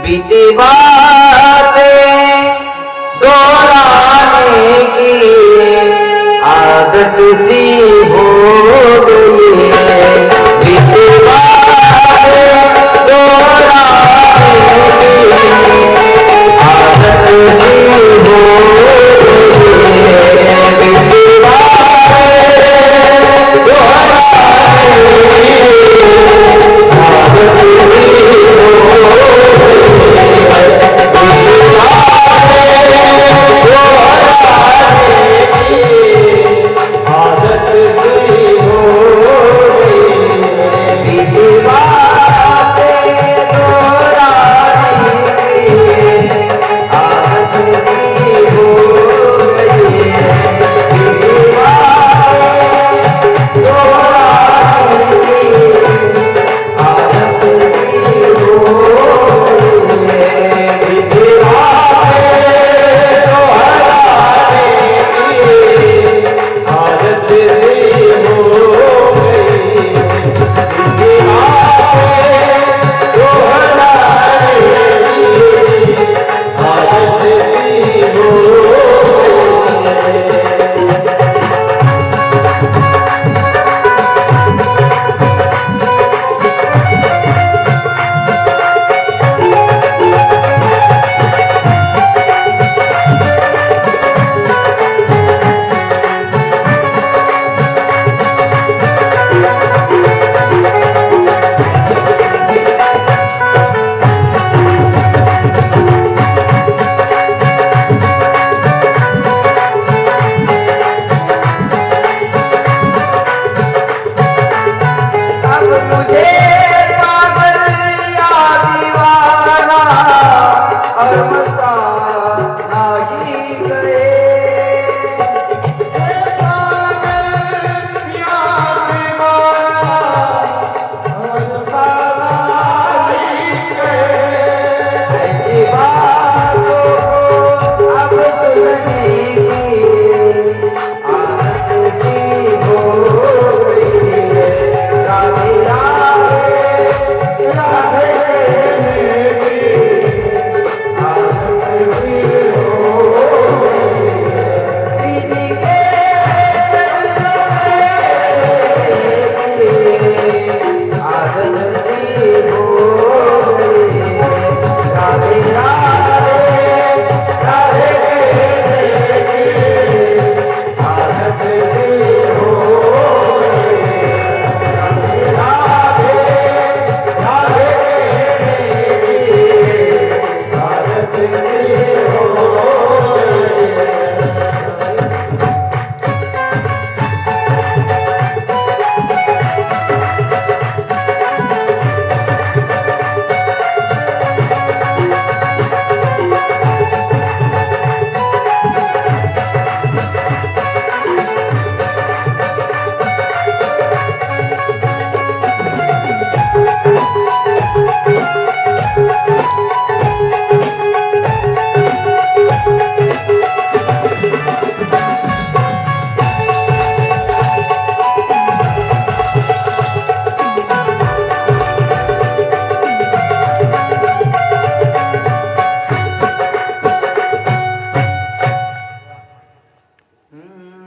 बीती बाते दोहराने की आदत सी हो गई. बीती बाते दोहराने की आदत सी हो आदत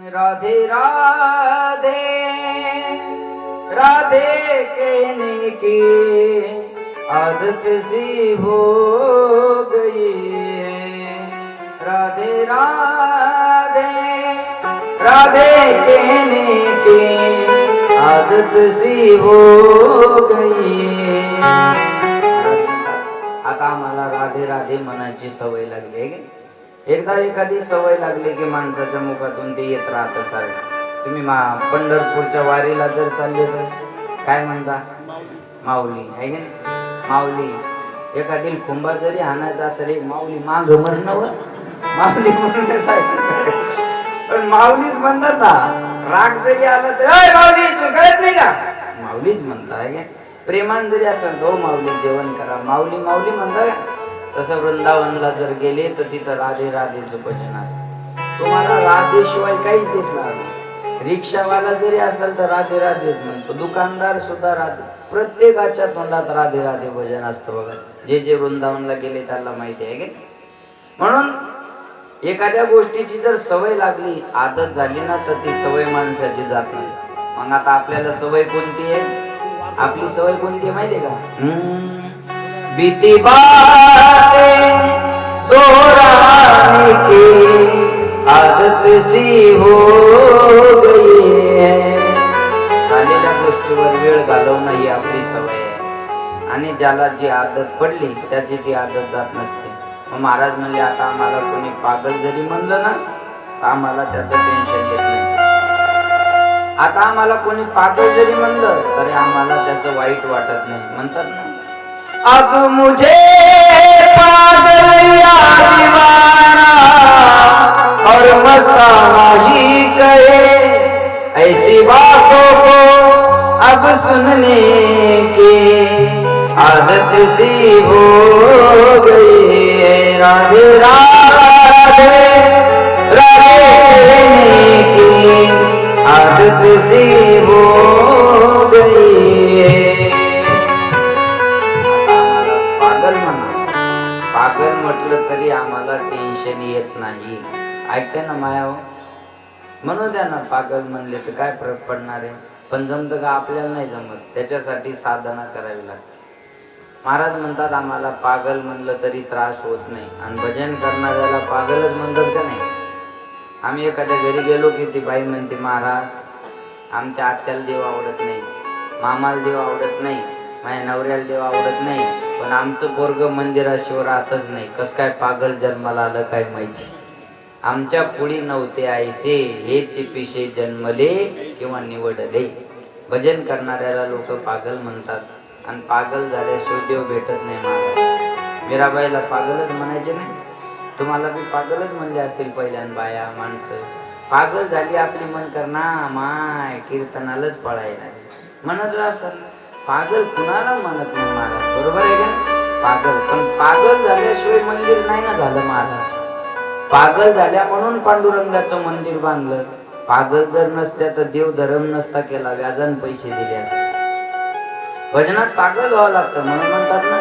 राधे राधे राधे कहने की आदत सी हो गई है। राधे राधे राधे कहने की आदत सी हो गई है। आता आम्हाला राधे राधे मनाची सवय लागली आहे. एकदा एखादी सवय लागली की माणसाच्या मुखातून ते येत राहत सारखं. तुम्ही पंढरपूरच्या वारीला जर चालले तर काय म्हणता? माऊली आहे की नाही? माऊली. एखादी खुंबा जरी हाणायचा असेल माऊली माग मरणवर माऊली पण माऊलीच म्हणतात ना. राग जरी आला तर माऊली तू कळत नाही का? माऊलीच म्हणता आहे. प्रेमान जरी असेल तो माऊली जेवण करा माऊली माऊली म्हणता का? तसं वृंदावनला जर गेले तर तिथं राधे राधेचं भजन असतं. तुम्हाला राधेशिवाय काहीच दिसणार नाही. रिक्षावाला जरी असेल तर राधे राधेच म्हणतो. दुकानदार सुद्धा राधे. प्रत्येकाच्या तोंडात राधे राधे भजन असतं बघा. जे जे वृंदावनला गेले त्यांना माहिती आहे की. म्हणून एखाद्या गोष्टीची जर सवय लागली आदत झाली ना तर ती सवय माणसाची जात नाही. मग आता आपल्याला सवय कोणती आहे? आपली सवय कोणती आहे माहितीये का? बीती बातें दोहराने की आदत सी हो गई है. झालेल्या गोष्टीवर वेळ घालवणं ही आपली सवय आहे. आणि ज्याला जी आदत पडली त्याची ती आदत जात नसते. मग महाराज म्हणले आता आम्हाला कोणी पागल जरी म्हणलं ना तर आम्हाला त्याचं टेन्शन येत नाही. आता आम्हाला कोणी पागल जरी म्हणलं तरी आम्हाला त्याचं वाईट वाटत नाही. म्हणतात ना अब मुझे पागल या दीवाना और मस्ताना ही कहे ऐसी बातों को अब सुनने की आदत सी हो गई है. राधे राधे राधे कहने की आदत सी हो गई है. पागल म्हटलं तरी आम्हाला टेन्शन येत नाही. ऐकते ना माया हो. म्हणून त्यांना पागल म्हणले तर काय फरक पडणार आहे. पण जमतं का? आपल्याला नाही जमत. त्याच्यासाठी साधना करावी लागते. महाराज म्हणतात आम्हाला पागल म्हणलं तरी त्रास होत नाही. आणि भजन करणाऱ्याला पागलच म्हणतात का नाही? आम्ही एखाद्या घरी गेलो की ती बाई म्हणते महाराज आमच्या आत्याला देव आवडत नाही, मामाला देव आवडत नाही, माझ्या नवऱ्याला देव आवडत नाही, पण आमचं पोरग मंदिराशिवाय राहतच नाही. कस काय पागल जन्माला आलं काय माहिती. आमच्या पुढी नव्हते आयसे हेच पिशे जन्मले किंवा निवडले. भजन करणाऱ्याला लोक पागल म्हणतात. आणि पागल झाल्याशिवाय देव भेटत नाही. महाराज मीराबाईला पागलच म्हणायचे नाही. तुम्हाला बी पागलच म्हणले असतील पहिल्यान बाया माणसं. पागल झाली आपली मन करना माय कीर्तनालाच पळायला म्हणत असत. पागल कुणाला म्हणत नाही महाराज. बरोबर आहे का? पागल. पण पागल झाल्याशिवाय मंदिर नाही ना झालं महाराज. पागल झाल्या म्हणून पांडुरंगाचं मंदिर बांधलं. पागल जर नसत्या तर देव धर्म नसता केला, व्याजान पैसे दिले असते. भजनात पागल व्हावं लागतं. म्हणून म्हणतात ना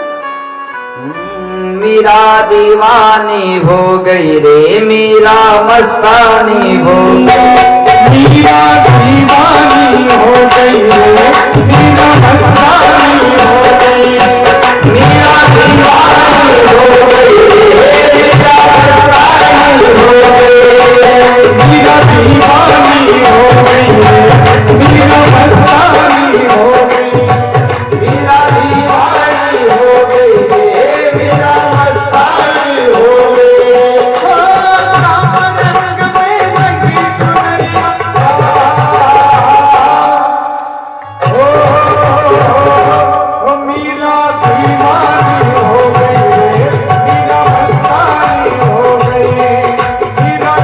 मीरा दीवानी हो गई रे मीरा मस्तानी हो गई. मीरा दीवानी हो गई रे मीरा मस्तानी हो गई. मीरा दीवानी हो गई रे मीरा मस्तानी हो गई. मीरा दीवानी हो गई रे मीरा मस्तानी हो गई. मीरा दीवानी हो गई रे मीरा मस्तानी हो गई. रंग में बंधी चुनरिया ओ मीरा दीवानी हो गई रे मीरा मस्तानी हो गई. मीरा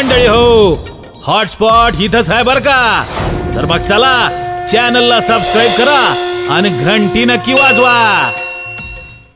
मंडळी हो, हॉटस्पॉट इथंच आहे बर का. तर मग चला चॅनलला सबस्क्राईब करा आणि घंटी नक्की वाजवा.